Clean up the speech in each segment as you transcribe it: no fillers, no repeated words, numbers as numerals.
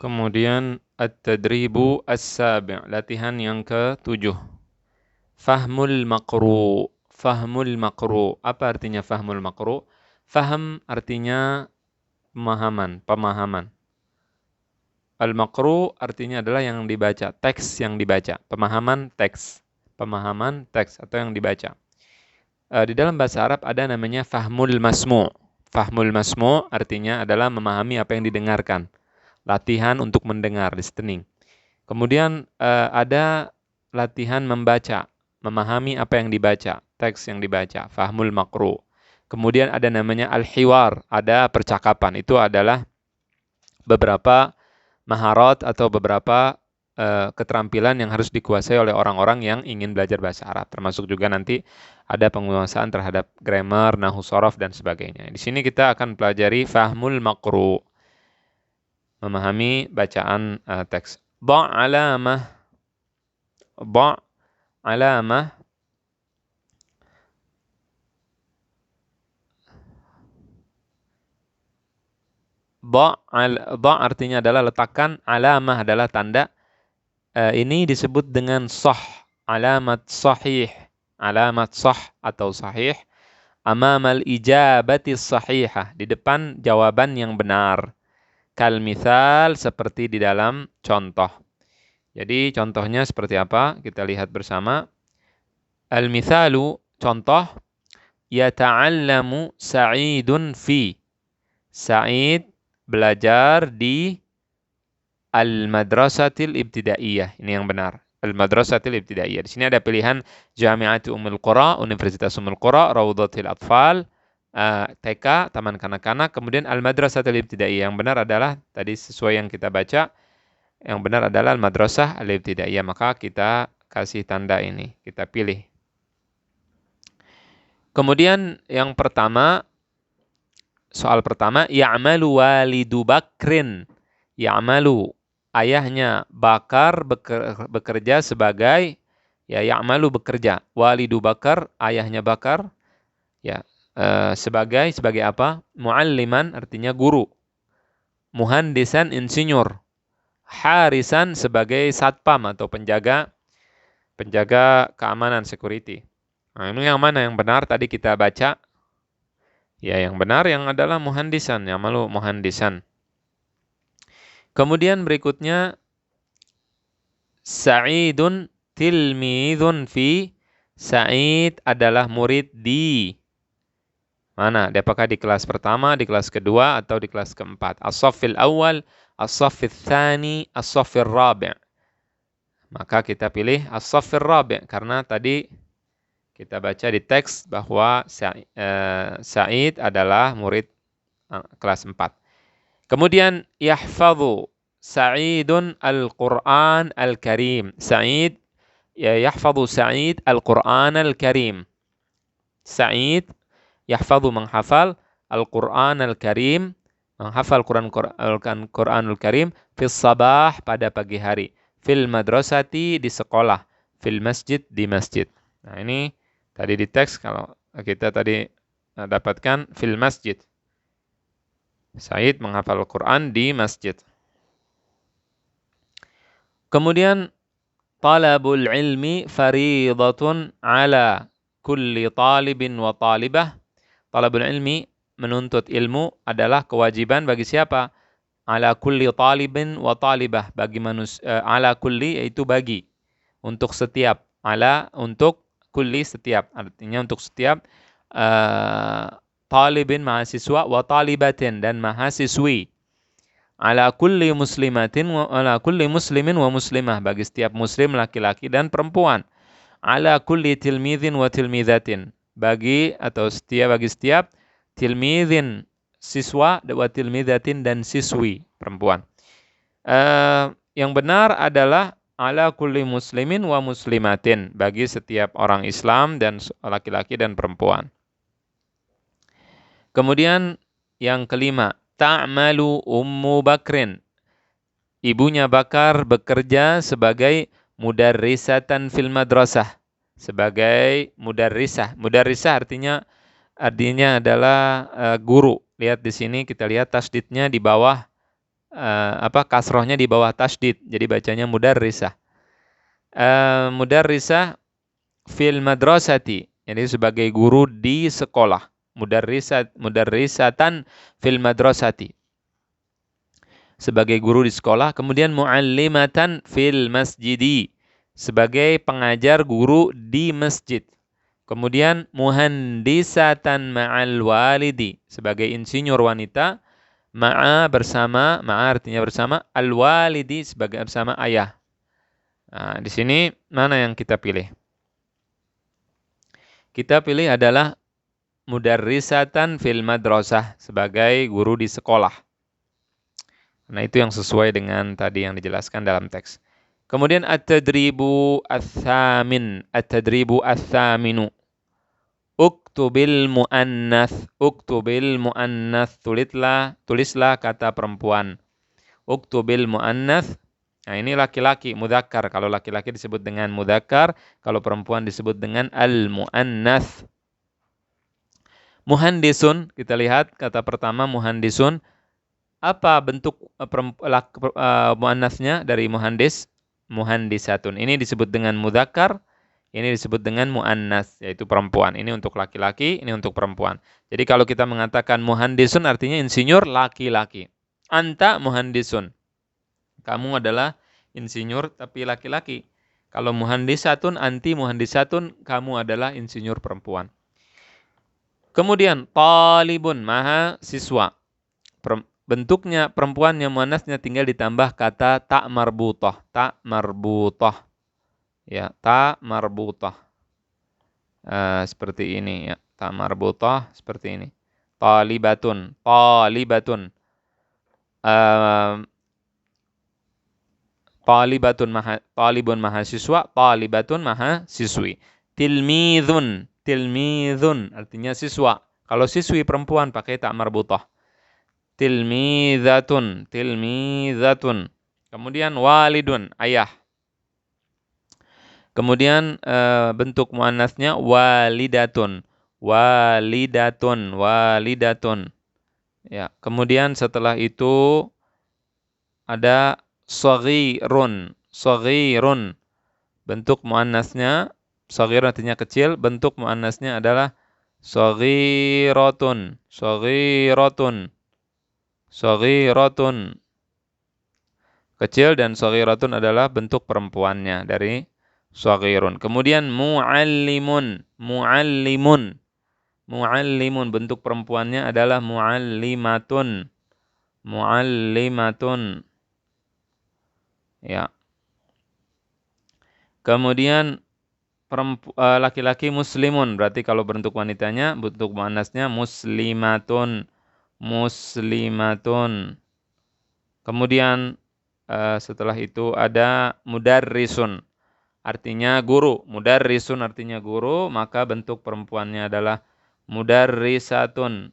Kemudian at-tadribu as-sabi', latihan yang ke-7. Fahmul maqru. Fahmul maqru. Apa artinya fahmul maqru? Faham artinya pemahaman. Al-maqru artinya adalah yang dibaca, teks yang dibaca, pemahaman teks atau yang dibaca. Di dalam bahasa Arab ada namanya fahmul masmu'. Fahmul masmu' artinya adalah memahami apa yang didengarkan. Latihan untuk mendengar, listening. Kemudian ada latihan membaca, memahami apa yang dibaca, teks yang dibaca, fahmul maqru. Kemudian ada namanya al-hiwar, ada percakapan. Itu adalah beberapa maharat atau beberapa keterampilan yang harus dikuasai oleh orang-orang yang ingin belajar bahasa Arab. Termasuk juga nanti ada penguasaan terhadap grammar, nahwu shorof, dan sebagainya. Di sini kita akan pelajari fahmul maqru, memahami bacaan teks. Ba' alamah. Ba' alamah. Ba' artinya adalah letakkan, alamah adalah tanda. Ini disebut dengan sah, alamat sahih, alamat sah atau sahih, amamal ijabati sahihah, di depan jawaban yang benar. Kal mithal, seperti di dalam contoh. Jadi contohnya seperti apa? Kita lihat bersama. Al-mithalu, contoh, yata'allamu Sa'idun fi. Sa'id belajar di Al-Madrasatil Ibtidaiyah. Ini yang benar. Al-Madrasatil Ibtidaiyah. Di sini ada pilihan Jami'atu Ummul Qura, Universitas Ummul Qura, Raudhatil Atfal, TK, Taman Kanak-Kanak, kemudian Al-Madrasatil Ibtidaiyah. Yang benar adalah, tadi sesuai yang kita baca, yang benar adalah Al-Madrasah Al-Ibtidaiyah. Maka kita kasih tanda ini, kita pilih. Kemudian yang pertama, soal pertama, Ya'malu walidu Bakrin. Ya'malu, ayahnya Bakar bekerja sebagai, ya, Ya'malu bekerja. Walidu Bakar, ayahnya Bakar, ya, sebagai apa? Mualliman artinya guru. Muhandisan, insinyur. Harisan sebagai satpam atau penjaga keamanan, security. Nah, ini yang mana yang benar tadi kita baca? Ya, yang benar yang adalah muhandisan, ya'malu muhandisan. Kemudian berikutnya, Sa'idun tilmidun fi. Sa'id adalah murid di mana? Apakah di kelas pertama, di kelas kedua, atau di kelas keempat? As-saffil awal, as-saffil thani, as-saffil rabi'. Maka kita pilih as-saffil rabi' karena tadi kita baca di teks bahwa Sa'id adalah murid kelas 4. Kemudian yahfadhu Sa'idun al-Qur'an al-Karim. Sa'id yahfadhu Sa'id al-Qur'an al-Karim. Sa'id yahfadhu, menghafal, al-Qur'an al-Karim, menghafal Qur'anul Karim, fis sabah, pada pagi hari, fil madrasati, di sekolah, fil masjid, di masjid. Nah, ini tadi di teks, kalau kita tadi dapatkan fil masjid. Sa'id menghafal Al-Quran di masjid. Kemudian, talabul ilmi faridatun ala kulli talibin wa talibah. Talabul ilmi, menuntut ilmu, adalah kewajiban bagi siapa? Ala kulli talibin wa talibah. Bagi manusia, ala kulli yaitu bagi. Untuk setiap. Ala, untuk, kulli setiap. Artinya untuk setiap talibin mahasiswa, wa talibatin, dan mahasiswi. Ala kulli muslimatin wa ala kulli muslimin wa muslimah, bagi setiap muslim laki-laki dan perempuan. Ala kulli tilmidhin wa tilmidhatin, bagi setiap tilmidhin, siswa, wa tilmidhatin, dan siswi, perempuan. Yang benar adalah ala kulli muslimin wa muslimatin, bagi setiap orang Islam dan laki-laki dan perempuan. Kemudian yang kelima, ta'malu Ummu Bakrin. Ibunya Bakar bekerja sebagai mudarrisatan fil madrasah. Sebagai mudarrisah. Mudarrisah artinya adalah guru. Lihat di sini, kita lihat tasdidnya di bawah kasrohnya di bawah tasydid. Jadi bacanya mudarrisah. Mudarrisah fil madrasati. Jadi sebagai guru di sekolah. Mudarrisatan fil madrasati. Sebagai guru di sekolah. Kemudian muallimatan fil masjidi. Sebagai pengajar guru di masjid. Kemudian muhandisatan ma'al walidi. Sebagai insinyur wanita. Ma'a artinya bersama. Al-walidi sebagai bersama ayah. Nah, di sini mana yang kita pilih? Kita pilih adalah mudarrisatan fil madrasah sebagai guru di sekolah. Nah, itu yang sesuai dengan tadi yang dijelaskan dalam teks. Kemudian at-tadribu ats-tsamin, at-tadribu ats-tsaminu. Uktubil muannath, tulislah kata perempuan. Uktubil muannath. Nah, ini laki-laki, mudzakkar. Kalau laki-laki disebut dengan mudzakkar, kalau perempuan disebut dengan al-muannath. Muhandisun, kita lihat kata pertama muhandisun. Apa bentuk muannatsnya dari muhandis? Muhandisatun. Ini disebut dengan mudzakkar, ini disebut dengan muannats, yaitu perempuan. Ini untuk laki-laki, ini untuk perempuan. Jadi kalau kita mengatakan muhandisun artinya insinyur laki-laki. Anta muhandisun. Kamu adalah insinyur tapi laki-laki. Kalau muhandisatun, anti muhandisatun, kamu adalah insinyur perempuan. Kemudian talibun, mahasiswa. Bentuknya perempuannya muannasnya tinggal ditambah kata ta marbutah. Ta marbutah. Ya, ta marbutah. Seperti ini ya. Ta marbutah seperti ini. Talibatun. Talibun mahasiswa, talibatun mahasiswi. Tilmidhun artinya siswa. Kalau siswi perempuan pakai ta marbutah. Tilmidhatun. Kemudian walidun, ayah. Kemudian bentuk muannasnya walidatun. Ya, kemudian setelah itu ada shaghirun. Bentuk muannasnya shaghir artinya kecil, bentuk muannasnya adalah shaghiratun. Kecil dan shaghiratun adalah bentuk perempuannya dari shaghirun. Kemudian muallimun. Bentuk perempuannya adalah muallimatun. Ya. Kemudian laki-laki muslimun. Berarti kalau bentuk wanitanya, bentuk muannasnya muslimatun. Kemudian setelah itu ada mudarrisun. Artinya guru. Mudarrisun artinya guru, maka bentuk perempuannya adalah mudarrisatun.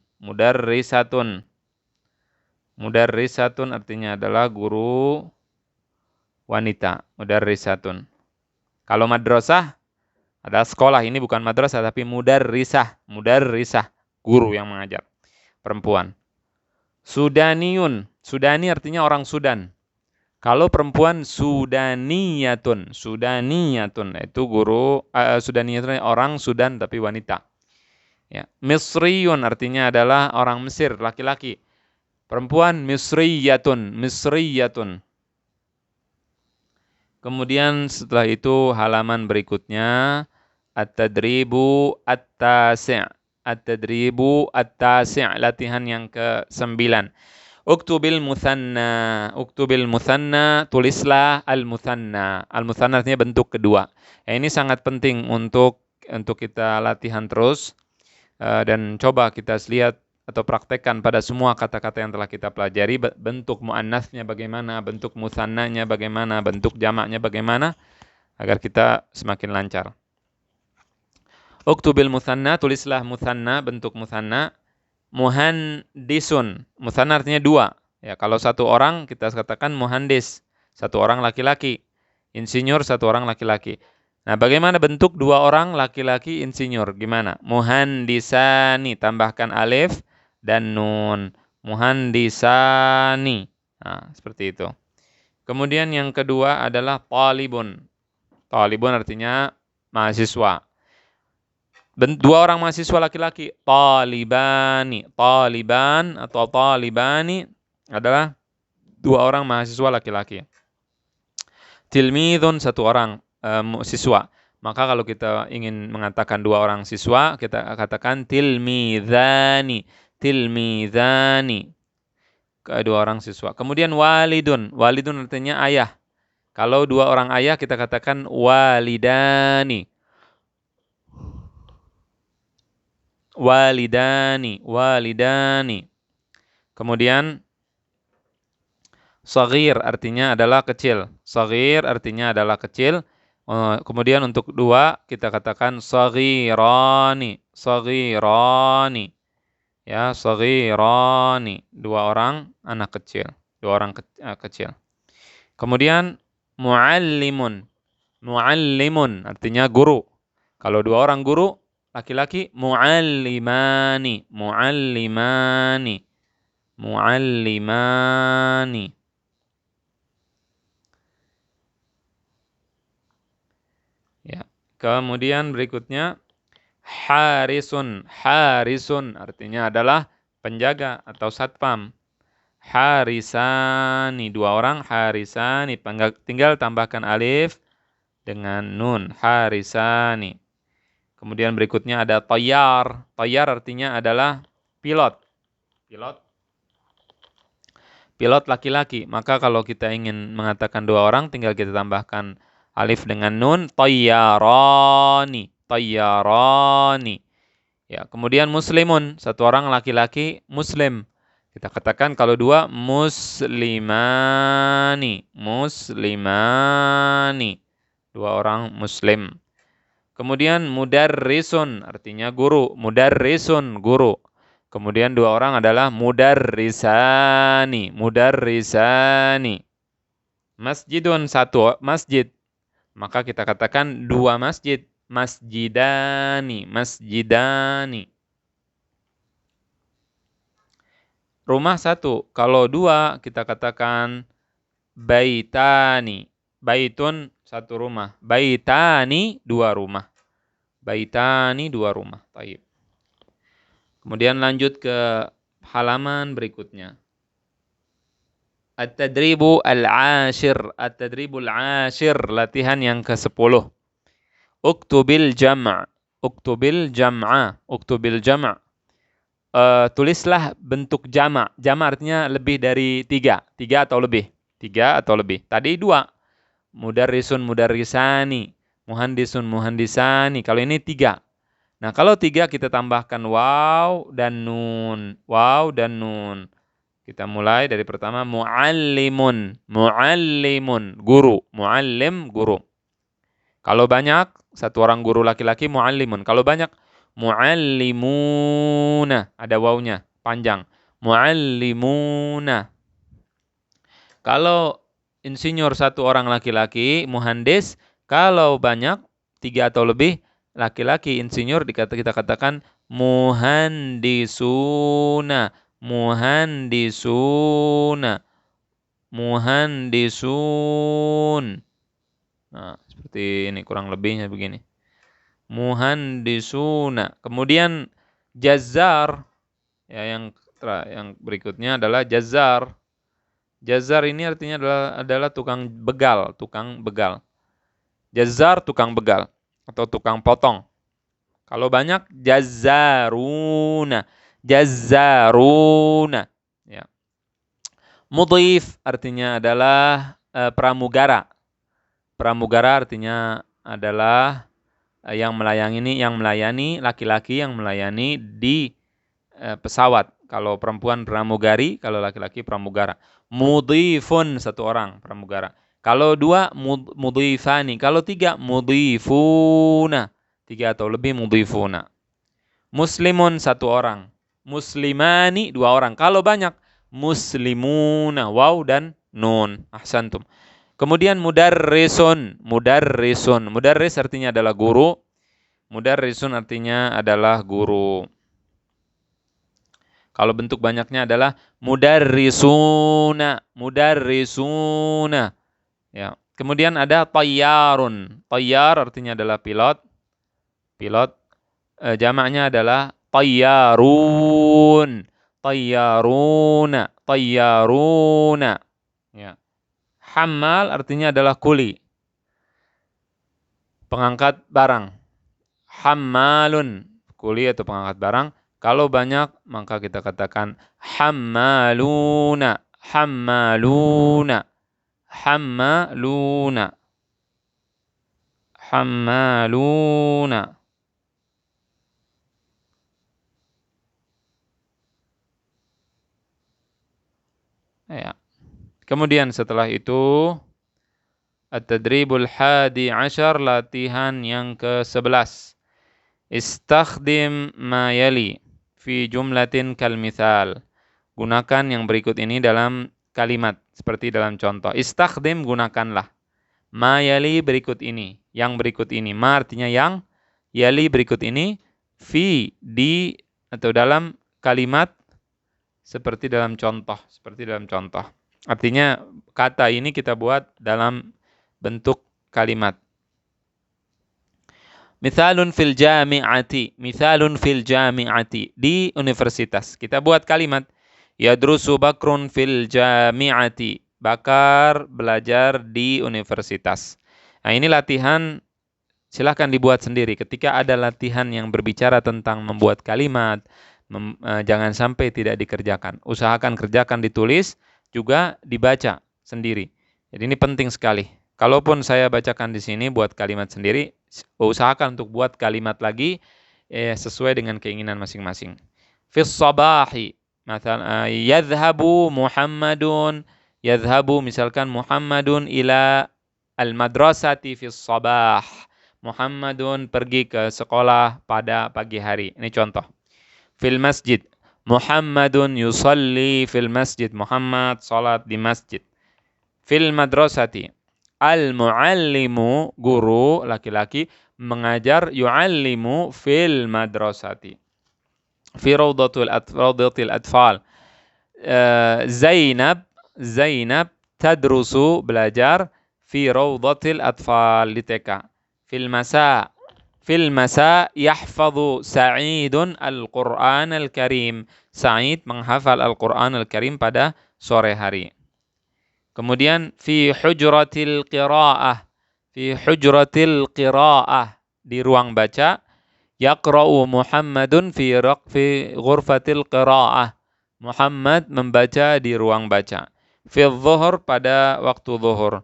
Mudarrisatun artinya adalah guru wanita. Mudarrisatun. Kalau madrasah adalah sekolah, ini bukan madrasah tapi mudarrisah, guru yang mengajar, perempuan. Sudaniyun. Sudani artinya orang Sudan. Kalau perempuan sudaniyatun, itu guru sudaniyatun orang Sudan tapi wanita. Ya, misriyun artinya adalah orang Mesir, laki-laki. Perempuan misriyatun. Kemudian setelah itu halaman berikutnya at-tadribu at-tasi'. Latihan yang ke-9. Uktubil muthanna, tulislah al-muthanna. Al-muthanna artinya bentuk kedua. Ini sangat penting untuk kita latihan terus dan coba kita lihat atau praktekkan pada semua kata-kata yang telah kita pelajari, bentuk muannasnya bagaimana, bentuk muthannanya bagaimana, bentuk jamaknya bagaimana, agar kita semakin lancar. Uktubil muthanna, tulislah muthanna, bentuk muthanna. Muhandisun, muthanna artinya dua. Ya, kalau satu orang kita katakan muhandis, satu orang laki-laki. Insinyur satu orang laki-laki. Nah, bagaimana bentuk dua orang laki-laki insinyur? Gimana? Muhandisani, tambahkan alif dan nun. Muhandisani. Nah, seperti itu. Kemudian yang kedua adalah talibun. Talibun artinya mahasiswa. Dua orang mahasiswa laki-laki. Talibani. Taliban atau talibani adalah dua orang mahasiswa laki-laki. Tilmidun satu orang siswa. Maka kalau kita ingin mengatakan dua orang siswa, kita katakan tilmidhani. Tilmidhani. Dua orang siswa. Kemudian walidun. Walidun artinya ayah. Kalau dua orang ayah kita katakan walidani. Walidani. Walidani. Kemudian saghir artinya adalah kecil. Saghir artinya adalah kecil. Kemudian untuk dua kita katakan saghirani. Saghirani. Ya, saghirani. Dua orang anak kecil. Dua orang kecil. Kemudian muallimun. Muallimun artinya guru. Kalau dua orang guru laki-laki muallimani. Muallimani. Muallimani. Ya. Kemudian berikutnya harisun. Harisun artinya adalah penjaga atau satpam. Harisani, dua orang harisani. Tinggal tambahkan alif dengan nun. Harisani. Kemudian berikutnya ada tayyar. Tayyar artinya adalah pilot. Pilot. Pilot laki-laki. Maka kalau kita ingin mengatakan dua orang, tinggal kita tambahkan alif dengan nun. Tayyarani. Tayyarani. Ya, kemudian muslimun. Satu orang laki-laki muslim. Kita katakan kalau dua muslimani. Muslimani. Dua orang muslim. Kemudian mudarrisun artinya guru. Mudarrisun guru. Kemudian dua orang adalah mudarrisani. Mudarrisani. Masjidun satu masjid. Maka kita katakan dua masjid. Masjidani. Masjidani. Rumah satu. Kalau dua kita katakan baitani. Baitun satu rumah. Baitani dua rumah. Baitani dua rumah. Taib. Kemudian lanjut ke halaman berikutnya. At-tadribu al-ashir. At-tadribu al-ashir. Latihan yang ke-10. Uktubil jam'. Uktubil jam'a. Uktubil jam'. Tulislah bentuk jama'. Jama' artinya lebih dari 3. 3 atau lebih. 3 atau lebih. Tadi 2. Mudarrisun, mudarrisani. Muhandisun, muhandisani. Kalau ini 3. Nah, kalau 3 kita tambahkan waw dan nun. Waw dan nun. Kita mulai dari pertama. Muallimun. Muallimun. Guru. Muallim, guru. Kalau banyak, satu orang guru laki-laki muallimun. Kalau banyak, muallimuna, ada wawunya, panjang. Muallimuna. Kalau insinyur satu orang laki-laki, muhandis. Kalau banyak, 3 atau lebih, laki-laki insinyur, kita katakan muhandisuna. Muhandisuna. Muhandisun. Nah, seperti ini kurang lebihnya begini. Muhandisuna. Kemudian jazar, ya, yang berikutnya adalah jazar. Jazar ini artinya adalah tukang begal, tukang begal. Jazar tukang begal atau tukang potong. Kalau banyak jazaruna. Jazaruna. Ya. Mudhif artinya adalah pramugara. Pramugara artinya adalah yang melayani laki-laki yang melayani di pesawat. Kalau perempuan pramugari, kalau laki-laki pramugara. Mudhifun satu orang pramugara. Kalau 2 mudhifani, kalau 3 mudhifuna. 3 atau lebih mudhifuna. Muslimun satu orang. Muslimani 2 orang. Kalau banyak muslimuna, waw dan nun. Ahsantum. Kemudian mudarrisun. Mudarrisun. Mudarris artinya adalah guru. Mudarrisun artinya adalah guru. Kalau bentuk banyaknya adalah mudarrisuna, mudarrisuna. Ya. Kemudian ada tayyarun. Tayyar artinya adalah pilot. Pilot. Jamaknya adalah tayyarun. Tayyaruna. Tayyaruna. Ya. Hammal artinya adalah kuli. Pengangkat barang. Hammalun. Kuli atau pengangkat barang. Kalau banyak, maka kita katakan hammaluna. Hammaluna. Hammaluna. Hammaluna. Ya. Kemudian setelah itu at-tadribul hadi ashar, latihan yang ke-11. Istakhdim ma yali fi jumlatin kal mithal. Gunakan yang berikut ini dalam kalimat seperti dalam contoh. Istakhdim, gunakanlah. Ma yali, berikut ini, yang berikut ini. Ma artinya yang, yali berikut ini, fi, di atau dalam kalimat seperti dalam contoh, Artinya kata ini kita buat dalam bentuk kalimat. Mithalun fil jami'ati, mithalun fil jami'ati, di universitas. Kita buat kalimat yadrusu Bakrun fil jami'ati, Bakar belajar di universitas. Nah, ini latihan, silahkan dibuat sendiri. Ketika ada latihan yang berbicara tentang membuat kalimat, jangan sampai tidak dikerjakan. Usahakan kerjakan, ditulis, juga dibaca sendiri. Jadi ini penting sekali. Kalaupun saya bacakan di sini buat kalimat sendiri, usahakan untuk buat kalimat lagi sesuai dengan keinginan masing-masing. Fis sabahi, yadhhabu Muhammadun, yadhhabu misalkan Muhammadun ila al-madrasati fis sabah. Muhammadun pergi ke sekolah pada pagi hari. Ini contoh. Fil masjid, Muhammadun yusalli fil masjid. Muhammad salat di masjid. Fil madrasati, al-muallimu, guru laki-laki, mengajar, yuallimu fil madrasati. Fi rawdatil atfal, Zainab tadrusu, belajar, fi rawdatil atfal, di TK. Fil masa yahfadhu Sa'idun al-Qur'an al-Karim. Sa'id menghafal Al-Qur'an al-Karim pada sore hari. Kemudian fi hujratil qiraah, di ruang baca, yaqra'u Muhammadun fi ghurfatil qiraah. Muhammad membaca di ruang baca. Fi dhuhr, pada waktu zuhur.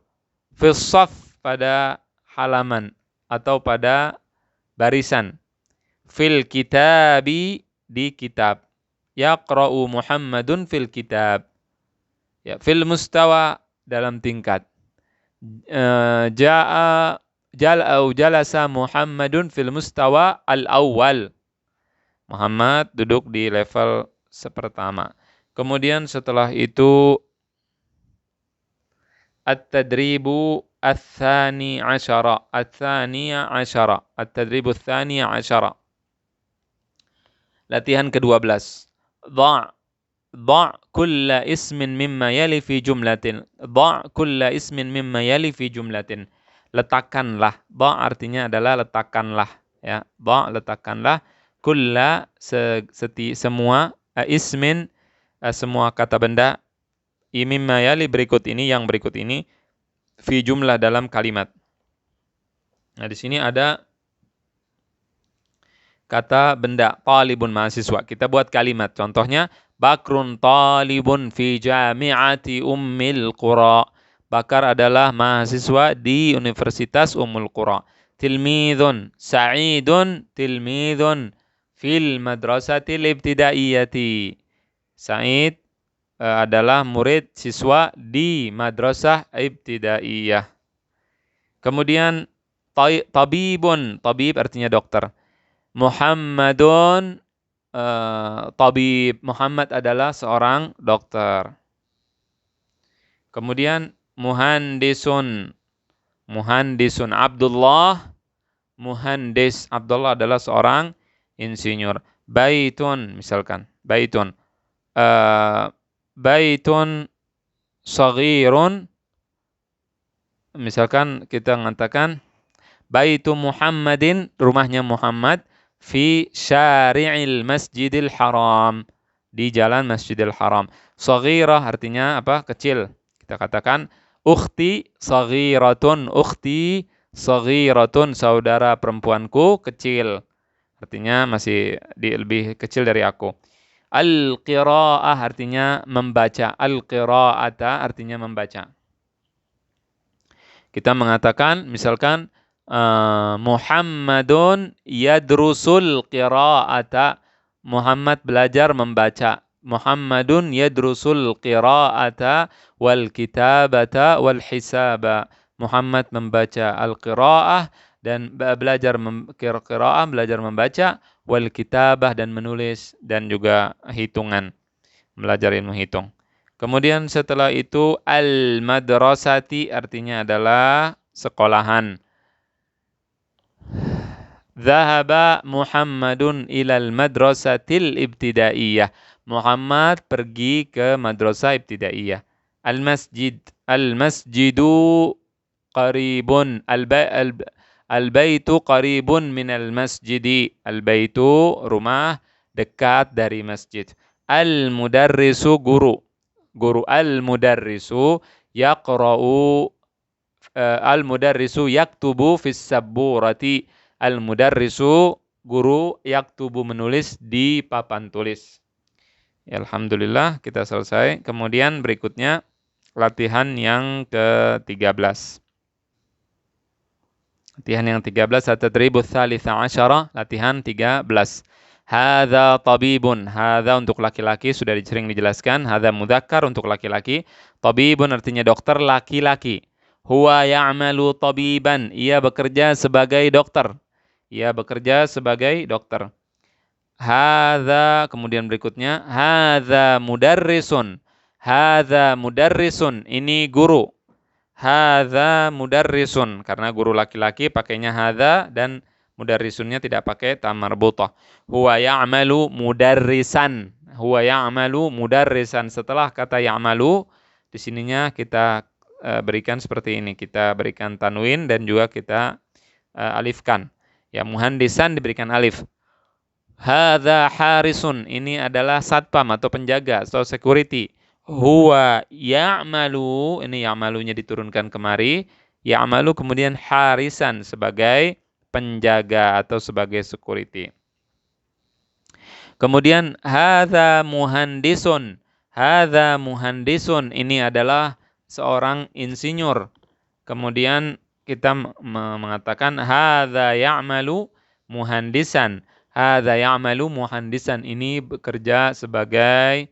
Fi shaf, pada halaman atau pada barisan. Fil kitabi, di kitab. Yaqra'u Muhammadun fil kitab. Ya, fil mustawa, dalam tingkat. Jalasa Muhammadun fil mustawa al-awwal. Muhammad duduk di level pertama. Kemudian setelah itu at-tadribu ats-tsani asyara. At-tadribu ats-tsani asyara. Latihan ke-12. Dha' kulla ismin mimma yali fi jumlatin. Dha' kulla ismin mimma yali fi jumlatin. Letakkanlah. Dha' artinya adalah letakkanlah. Ya, dha' letakkanlah. Kulla, semua, ismin, semua kata benda, mimma yali, berikut ini, yang berikut ini, fi jumlah, dalam kalimat. Nah, di sini ada kata benda, talibun, mahasiswa. Kita buat kalimat. Contohnya, Bakrun talibun fi jami'ati Ummil Qura. Bakar adalah mahasiswa di Universitas Ummul Qura. Tilmidun Sa'idun tilmidun fil madrasatil ibtidaiyati. Sa'id adalah murid siswa di madrasah ibtidaiyah. Kemudian tabibun, tabib artinya dokter. Muhammadun tabib, Muhammad adalah seorang dokter. Kemudian muhandisun Abdullah, muhandis, Abdullah adalah seorang insinyur. Baitun, misalkan, baitun, baitun saghirun, misalkan kita mengatakan baitu Muhammadin, rumahnya Muhammad, fi syari'il masjidil haram, di jalan Masjidil Haram. Saghirah artinya apa? Kecil. Kita katakan ukhti saghiratun, ukhti saghiratun, saudara perempuanku kecil. Artinya masih lebih kecil dari aku. Al-qira'ah artinya membaca. Al-qira'ata artinya membaca. Kita mengatakan misalkan Muhammadun yadrusul qira'ata. Muhammad belajar membaca. Muhammadun yadrusul qira'ata wal kitabata wal hisaba. Muhammad membaca al-qira'ah dan belajar qira'ah, belajar membaca, wal kitabah dan menulis, dan juga hitungan, belajar ilmu hitung. Kemudian setelah itu al-madrasati artinya adalah sekolahan. Dhahaba Muhammadun ilal madrasatil ibtidaiyah. Muhammad pergi ke madrasah ibtidaiyah. Al-masjid. Al-masjidu qaribun. Al-baitu qaribun minal masjidi. Al-baitu rumah dekat dari masjid. Al-mudarrisu guru. Guru al-mudarrisu yaqra'u al-mudarrisu yaktubu fis sabburati. Al-mudarrisu guru yaktubu menulis di papan tulis. Ya, alhamdulillah kita selesai. Kemudian berikutnya latihan yang ke-13. Latihan yang 13, at-tadribus tsalits asyara, latihan 13. Hadza tabibun, hadza untuk laki-laki sudah sering dijelaskan, hadza mudzakkar untuk laki-laki, tabibun artinya dokter laki-laki. Huwa ya'malu tabiban, ia bekerja sebagai dokter. Ia bekerja sebagai dokter. Hadza, kemudian berikutnya hadza mudarrisun. Hadza mudarrisun, ini guru. Hadza mudarrisun, karena guru laki-laki pakainya hadza dan mudarrisunnya tidak pakai ta marbutah. Huwa ya'malu mudarrisan. Huwa ya'malu mudarrisan. Setelah kata ya'malu, di sininya kita berikan seperti ini. Kita berikan tanwin dan juga kita alifkan. Ya, muhandisan diberikan alif. Hadza harisun, ini adalah satpam atau penjaga atau security. Huwa ya'malu, ini ya'malunya diturunkan kemari. Ya'malu kemudian harisan sebagai penjaga atau sebagai security. Kemudian hadza muhandisun. Hadza muhandisun, ini adalah seorang insinyur. Kemudian kita mengatakan hadza ya'malu muhandisan. Hadza ya'malu muhandisan, ini bekerja sebagai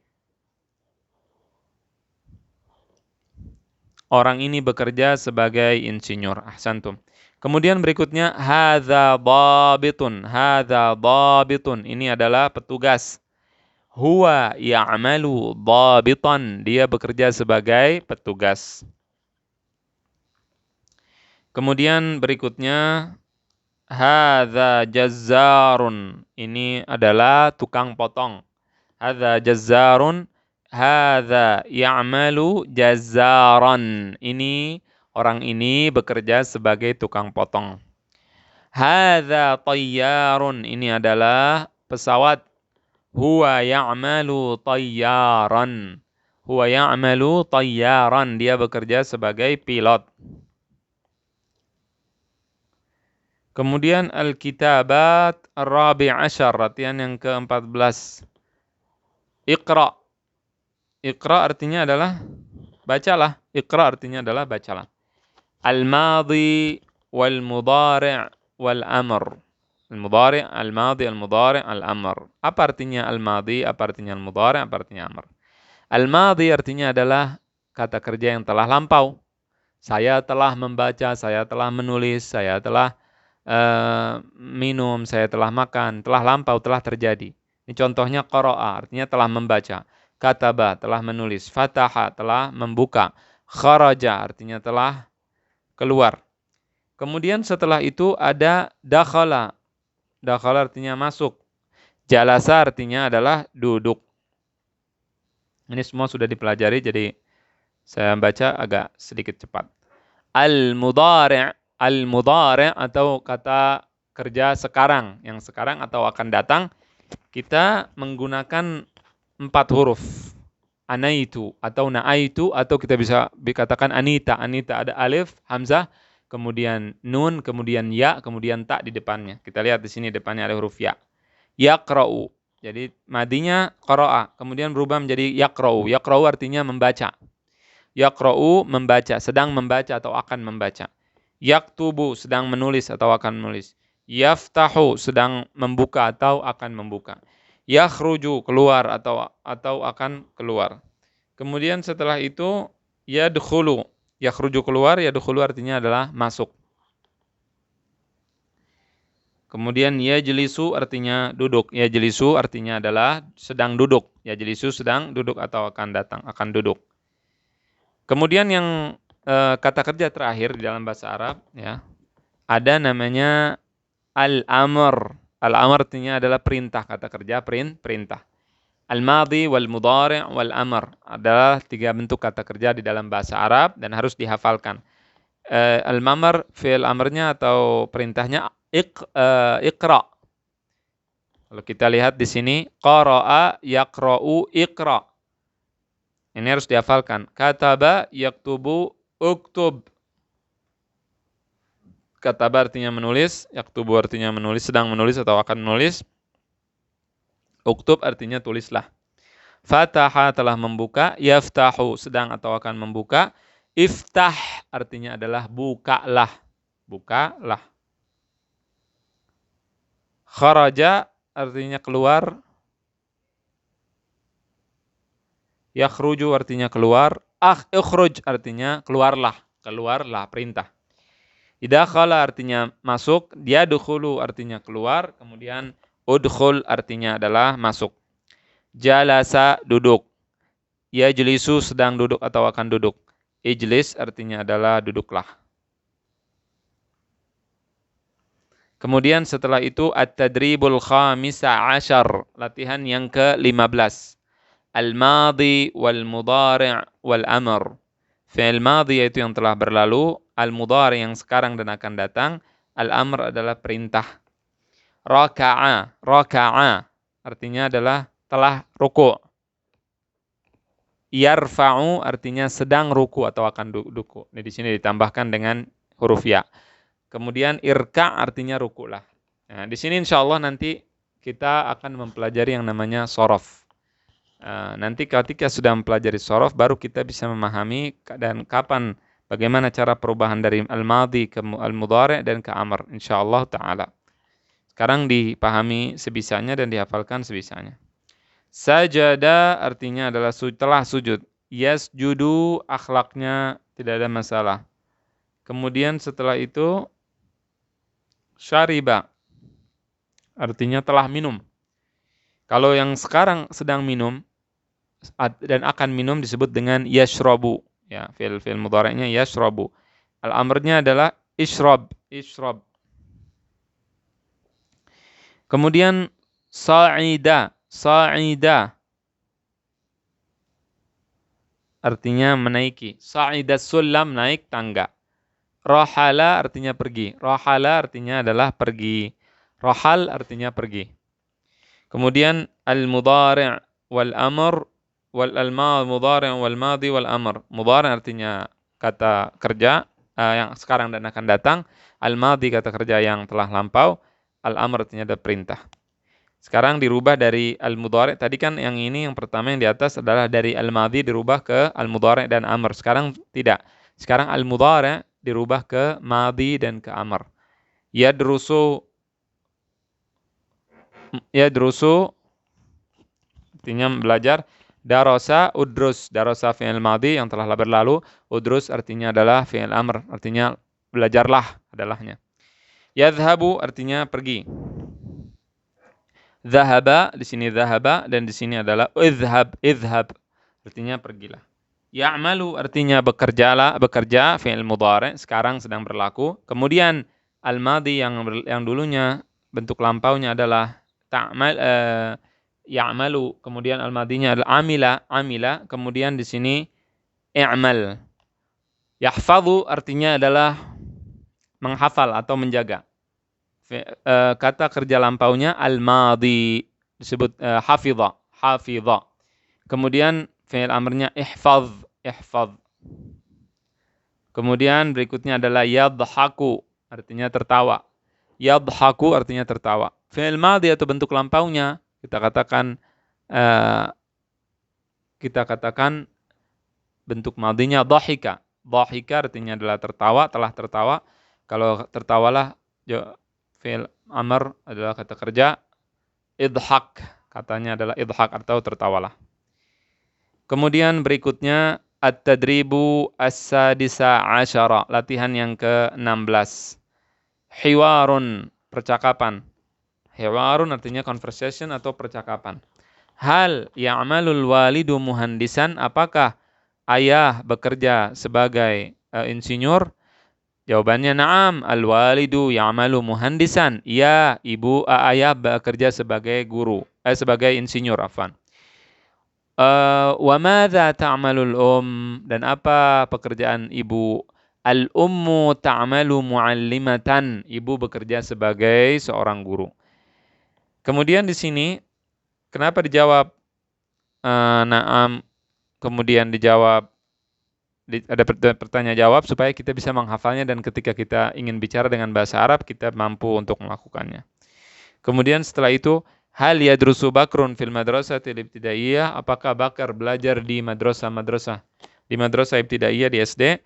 orang ini bekerja sebagai insinyur. Ahsantum. Kemudian berikutnya hadza dhabitun. Hadza dhabitun, ini adalah petugas. Huwa ya'malu dhabitan, dia bekerja sebagai petugas. Kemudian berikutnya hadza jazzarun, ini adalah tukang potong. Hadza jazzarun, hadza ya'malu jazzaran, ini orang ini bekerja sebagai tukang potong. Hadza tayyarun, ini adalah pesawat. Huwa ya'malu tayyaran. Huwa ya'malu tayyaran, dia bekerja sebagai pilot. Kemudian al-kitabat ar-rabi' asyar, latihan yang ke-14. Iqra. Iqra artinya adalah bacalah. Iqra artinya adalah bacalah. Al-madhi wal-mudhari' wal-amr. Al-mudhari', al-madhi, al-mudhari', al-amr. Apa artinya al-madhi? Apa artinya al-mudhari'? Apa artinya amr? Al-madhi artinya adalah kata kerja yang telah lampau. Saya telah membaca, saya telah menulis, saya telah minum, saya telah makan, telah lampau, telah terjadi. Ini contohnya qara'a, artinya telah membaca. Kataba, telah menulis. Fataha, telah membuka. Kharaja, artinya telah keluar. Kemudian setelah itu ada dakhala. Dakhala artinya masuk. Jalasa artinya adalah duduk. Ini semua sudah dipelajari, jadi saya baca agak sedikit cepat. Al-mudhari'. Al-mudhari' atau kata kerja sekarang, yang sekarang atau akan datang, kita menggunakan 4 huruf. Anaitu atau na'aitu, atau kita bisa dikatakan anita. Anita ada alif, hamzah, kemudian nun, kemudian ya, kemudian ta di depannya. Kita lihat di sini depannya ada huruf ya. Yaqra'u. Jadi madinya qara'a, kemudian berubah menjadi yaqra'u. Yaqra'u artinya membaca. Yaqra'u membaca, sedang membaca atau akan membaca. Yaktubu sedang menulis atau akan menulis. Yaftahu sedang membuka atau akan membuka. Yakhruju keluar atau akan keluar. Kemudian setelah itu yadkhulu. Yakhruju keluar, yadkhulu artinya adalah masuk. Kemudian yajlisu artinya duduk. Yajlisu artinya adalah sedang duduk. Yajlisu sedang duduk atau akan datang, akan duduk. Kemudian yang kata kerja terakhir di dalam bahasa Arab, ya, ada namanya al-amr. Al-amr artinya adalah perintah, kata kerja perintah. Al-madhi wal mudhari' wal amr adalah 3 bentuk kata kerja di dalam bahasa Arab dan harus dihafalkan. Al-mamr fi'il amrnya atau perintahnya iqra. Kalau kita lihat di sini qara'a yaqra'u iqra. Ini harus dihafalkan. Kataba yaktubu uktub. Kataba artinya menulis, yaktubu artinya menulis, sedang menulis atau akan menulis. Uktub artinya tulislah. Fataha telah membuka, yaftahu sedang atau akan membuka. Iftah artinya adalah bukalah. Bukalah. Kharaja artinya keluar. Yakhruju artinya keluar. Ikhruj artinya keluarlah. Keluarlah, perintah. Idakhala artinya masuk, yadkhulu artinya keluar, kemudian udkhul artinya adalah masuk. Jalasa duduk. Yajlisu sedang duduk atau akan duduk. Ijlis artinya adalah duduklah. Kemudian setelah itu at-tadribul khamisa ashar, latihan yang ke-15. Al-madhi wal mudhari' wal amr. Fi'il madhi yaitu yang telah berlalu, al-mudhari yang sekarang dan akan datang, al-amr adalah perintah. Raka'a, raka'a artinya adalah telah ruku'. Yarfa'u artinya sedang ruku' atau akan ruku'. Di sini ditambahkan dengan huruf ya. Kemudian irka' artinya ruku'lah. Nah, di sini insyaallah nanti kita akan mempelajari yang namanya shorof. Nanti ketika sudah mempelajari shorof, baru kita bisa memahami dan kapan, bagaimana cara perubahan dari al-madhi ke al-mudhari' dan ke amr, insyaallah ta'ala. Sekarang dipahami sebisanya dan dihafalkan sebisanya. Sajada artinya adalah telah sujud. Yasjudu akhlaknya tidak ada masalah. Kemudian setelah itu syariba artinya telah minum. Kalau yang sekarang sedang minum dan akan minum disebut dengan yashrabu, ya, fi'il mudhari'nya yashrabu. Al-amrnya adalah ishrab. Kemudian sa'ida artinya menaiki. Sa'ida sulam, naik tangga. Rahala artinya pergi. Rahala artinya adalah pergi. Rahal artinya pergi. Kemudian al-mudhari' wal amr mudhari' wal madhi wal amr. Mudhari' artinya kata kerja yang sekarang dan akan datang. Al-madhi kata kerja yang telah lampau. Al-amr artinya ada perintah. Sekarang dirubah dari al-mudhari'. Tadi kan yang ini, yang pertama yang di atas adalah dari al-madhi dirubah ke al-mudhari' dan amr. Sekarang tidak. Sekarang al-mudhari' dirubah ke madhi dan ke amr. Yadrusu artinya belajar. Darasa, udrus. Darasa fi'il madhi yang telah berlalu. Udrus artinya adalah fi'il amr. Artinya belajarlah adalahnya. Yadhhabu artinya pergi. Dhahaba, di sini dhahaba, dan di sini adalah idhhab. Artinya pergilah. Ya'malu artinya bekerja, fi'il mudhari', sekarang sedang berlaku. Kemudian al-madhi yang dulunya bentuk lampaunya adalah ta'mal, ya'malu, kemudian al-madinya adalah amila, kemudian di sini i'mal. Yahfadhu artinya adalah menghafal atau menjaga. Kata kerja lampaunya al-madi disebut hafidha. Kemudian fi'il amrnya ihfadh. Kemudian berikutnya adalah yadhaku, artinya tertawa. Yadhaku artinya tertawa. Fi'il madhi atau bentuk lampaunya kita katakan bentuk madhinya dhahika. Dhahika artinya adalah tertawa, telah tertawa. Kalau tertawalah fi'il amr adalah kata kerja idhak, katanya adalah idhak atau tertawalah. Kemudian berikutnya at-tadribu as-sadisa asyara, latihan yang ke-16. Hiwarun, percakapan. Hiwarun artinya conversation atau percakapan. Hal ya'malul walidu muhandisan, apakah ayah bekerja sebagai insinyur? Jawabannya na'am, al-walidu ya'malu muhandisan. Ya, ayah bekerja sebagai sebagai insinyur, afwan. Wa madza ta'malul dan apa pekerjaan ibu? Al-ummu ta'malu mu'allimatan. Ibu bekerja sebagai seorang guru. Kemudian di sini kenapa dijawab na'am, kemudian dijawab ada pertanyaan jawab supaya kita bisa menghafalnya dan ketika kita ingin bicara dengan bahasa Arab kita mampu untuk melakukannya. Kemudian setelah itu, hal yadrusu Bakrun fil madrasatil ibtidaiyah, apakah Bakar belajar di madrasah ibtidaiyah di SD?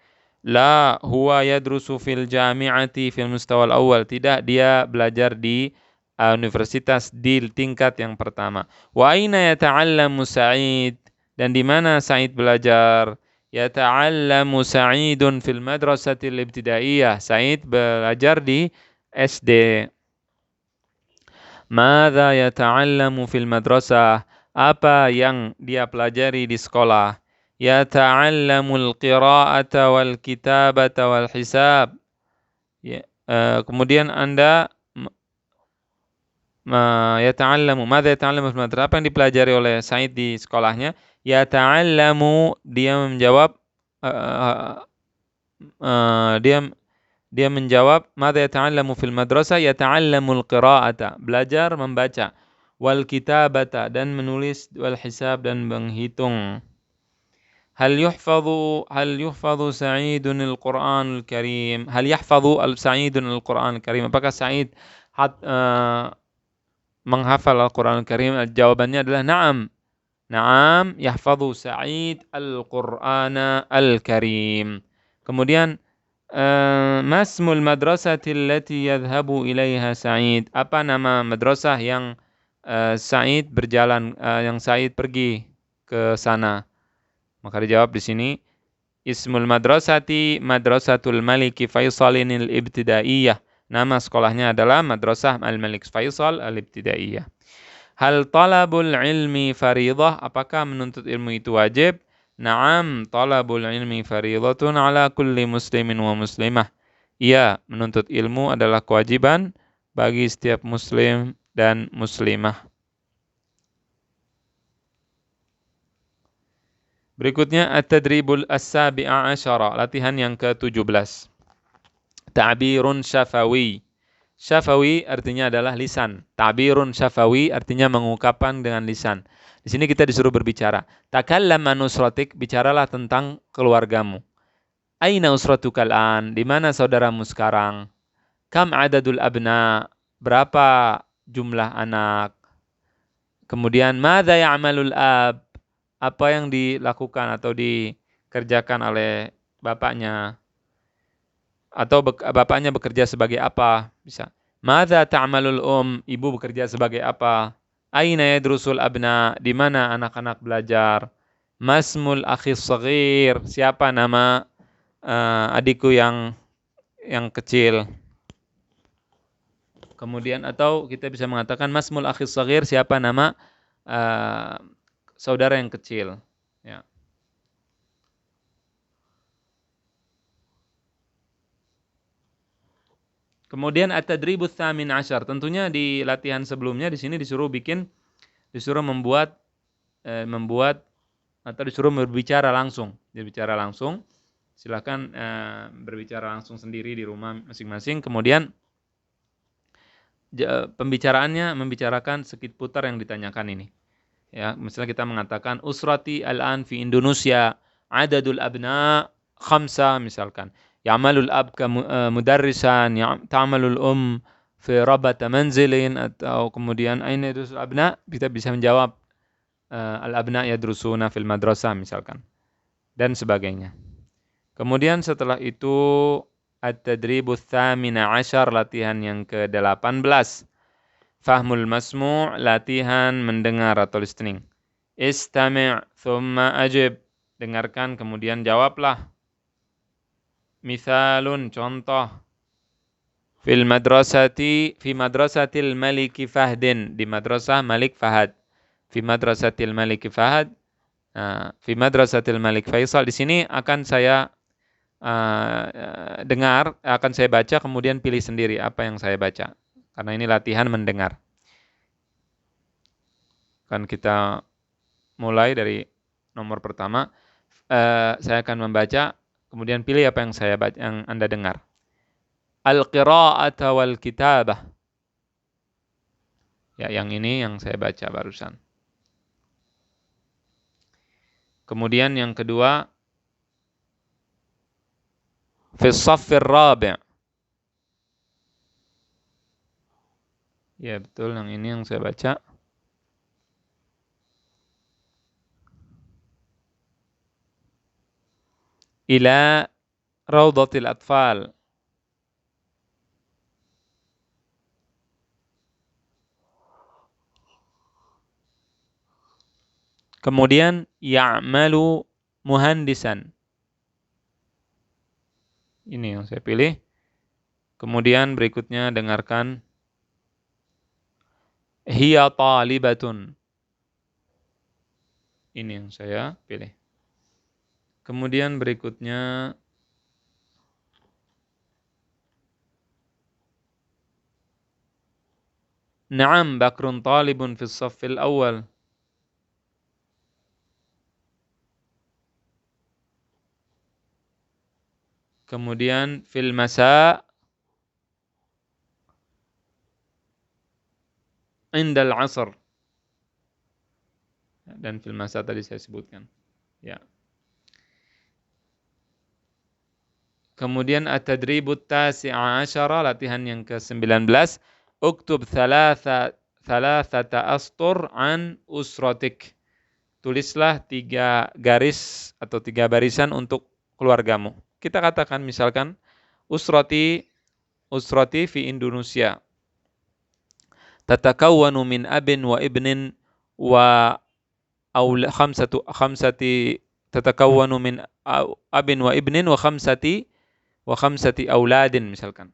La huwa yadrusu fil jami'ati fil mustawal awal. Tidak, dia belajar di universitas di tingkat yang pertama. Wa aina yata'allamu Sa'id, dan di mana Sa'id belajar? Yata'allamu Sa'idun fil madrasatil ibtidaiyah. Sa'id belajar di SD. Madza yata'allamu fil madrasah, apa yang dia pelajari di sekolah? Yata'allamul qira'ata wal kitabata wal hisab. Kemudian Anda madza yata'allamu fil madrasah, apa yang dipelajari oleh Said di sekolahnya? Yata'allamu, dia menjawab dia menjawab, madza yata'allamu fil madrasah? Yata'allamul qira'ata, belajar membaca, wal kitabata, dan menulis, wal hisab, dan menghitung. Hal yuhfadhu Sa'idun al-Qur'anul Karim? Hal yahfadhu Sa'idun al-Qur'anul Karim? Apakah Sa'id menghafal Al-Qur'anul Karim? Jawabannya adalah na'am. Na'am, yahfadhu Sa'id al-Qur'ana al-Karim. Kemudian masmul madrasati allati yadhhabu ilaiha Sa'id? Apa nama madrasah yang Sa'id yang Sa'id pergi ke sana? Maka dijawab di sini, ismul madrasati Madrasatul Malik Faisal al-Ibtidaiyah. Nama sekolahnya adalah Madrasah Al-Malik Faisal al-Ibtidaiyah. Hal talabul ilmi faridah? Apakah menuntut ilmu itu wajib? Na'am, talabul ilmi faridatun ala kulli muslimin wa muslimah. Iya, menuntut ilmu adalah kewajiban bagi setiap muslim dan muslimah. Berikutnya at-tadribul as-sabi'a asyara, latihan yang ke-17. Ta'birun syafawi. Syafawi artinya adalah lisan. Ta'birun syafawi artinya mengungkapkan dengan lisan. Di sini kita disuruh berbicara. Takallam an usratik, bicaralah tentang keluargamu. Aina usratukal an? Di mana saudaramu sekarang? Kam adadul abna? Berapa jumlah anak? Kemudian madza ya'malul ab? Apa yang dilakukan atau dikerjakan oleh bapaknya? Atau bapaknya bekerja sebagai apa? Bisa. Madza ta'malul Ibu bekerja sebagai apa? Aina yadrusul abna? Di mana anak-anak belajar? Masmul akhis saghir? Siapa nama adikku yang kecil? Kemudian atau kita bisa mengatakan masmul akhis saghir, siapa nama saudara yang kecil, ya. Kemudian at-tadribus tsamin asyar. Tentunya di latihan sebelumnya di sini disuruh bikin disuruh membuat atau disuruh berbicara langsung. Silakan berbicara langsung sendiri di rumah masing-masing. Kemudian pembicaraannya membicarakan sekitar yang ditanyakan ini. Ya, misalnya kita mengatakan usrati al-an fi Indonesia adadul abna 5 misalkan. Ya'malul ab ka mudarrisan, ta'malul fi rabata manzilin, atau kemudian aina yadrusul abna, kita bisa menjawab al-abna yadrusuna fil madrasah misalkan, dan sebagainya. Kemudian setelah itu at-tadribus tsamina asyar, latihan yang ke-18. Fahmul masmu', latihan mendengar atau listening. Istami' thumma ajib, dengarkan kemudian jawablah. Mithalun, contoh. Fi madrasatil Malik Fahdin, di madrasah Malik Fahad. Fi madrasatil Malik Fahad. Fi madrasatil Malik Faisal, di sini akan saya dengar, akan saya baca, kemudian pilih sendiri apa yang saya baca. Karena ini latihan mendengar. Kan kita mulai dari nomor pertama. Saya akan membaca, kemudian pilih apa yang saya baca, yang Anda dengar. Al-qira'ata wal kitabah. Ya, yang ini yang saya baca barusan. Kemudian yang kedua, fi shaffir rabi'. Ya, betul, yang ini yang saya baca. Ila rawdatil atfal. Kemudian ya'malu muhandisan. Ini yang saya pilih. Kemudian berikutnya dengarkan hiya talibatun. Ini yang saya pilih. Kemudian berikutnya na'am Bakrun talibun fi shaffil awal. Kemudian fil masa indal asr. Dan fil masa tadi saya sebutkan. Ya. Kemudian at-tadribut tasi'a asyara, latihan yang ke-19. Uktub thalathata astur an usratik. Tulislah 3 garis atau 3 barisan untuk keluargamu. Kita katakan misalkan usrati fi Indonesia. Tatakawwanu min abin wa ibnin wa khamsati tatakawwanu min abin wa ibnin wa khamsati auladin misalkan.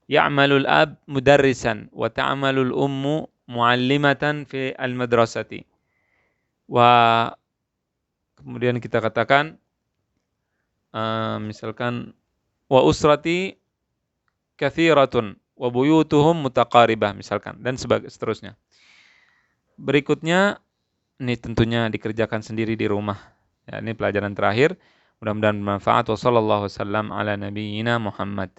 Ya'malul ab mudarrisan wa ta'malul ummu muallimatan fi al-madrasati. Wa kemudian kita katakan misalkan wa usrati kathiratun wa buyutuhum mutaqaribah misalkan, dan seterusnya. Berikutnya ini tentunya dikerjakan sendiri di rumah. Ya, ini pelajaran terakhir. Mudah-mudahan bermanfaat. Wassallallahu wasallam ala nabiyyina Muhammad.